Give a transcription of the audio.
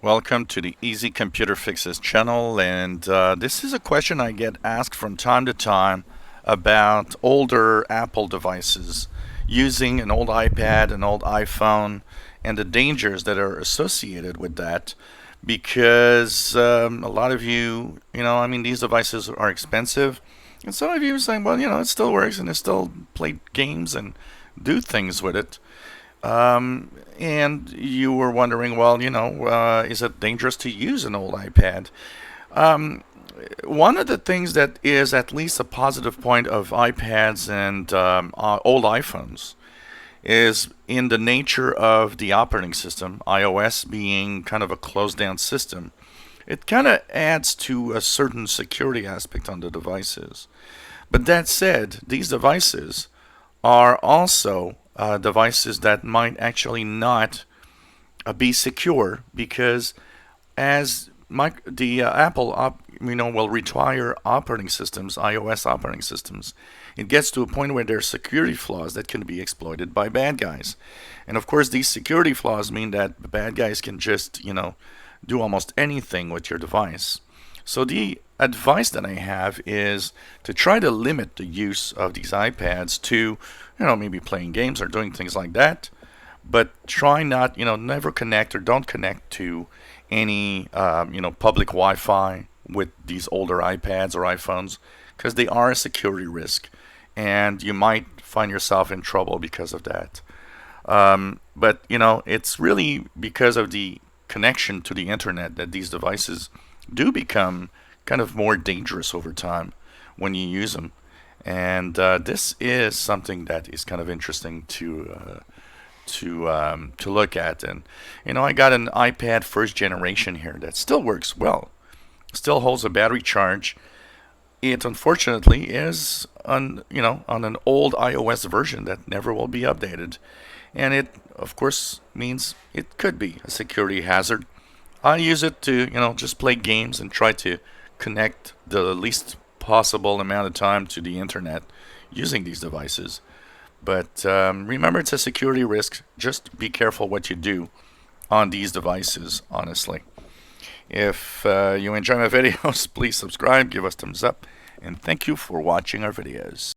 Welcome to the Easy Computer Fixes channel, and this is a question I get asked from time to time about older Apple devices using an old iPad, an old iPhone, and the dangers that are associated with that. Because a lot of you, these devices are expensive, and some of you are saying, well, it still works and it still play games and do things with it. And you were wondering, well, is it dangerous to use an old iPad? Um, One of the things that is at least a positive point of iPads and old iPhones is in the nature of the operating system, iOS being kind of a closed down system. It kind of adds to a certain security aspect on the devices. But that said, these devices are also devices that might actually not be secure because as the Apple will retire operating systems, iOS operating systems, it gets to a point where there are security flaws that can be exploited by bad guys. And of course, these security flaws mean that the bad guys can just, do almost anything with your device. So the advice that I have is to try to limit the use of these iPads to, maybe playing games or doing things like that. But try not, never connect or don't connect to any, public Wi-Fi with these older iPads or iPhones because they are a security risk, and you might find yourself in trouble because of that. But it's really because of the connection to the internet that these devices do become kind of more dangerous over time when you use them. And this is something that is kind of interesting to look at. And I got an iPad first generation here that still works well, still holds a battery charge. It unfortunately is on an old iOS version that never will be updated, and it of course means it could be a security hazard. I use it to just play games and try to connect the least possible amount of time to the internet using these devices. But remember, it's a security risk. Just be careful what you do on these devices, honestly. If you enjoy my videos, please subscribe, give us thumbs up, and thank you for watching our videos.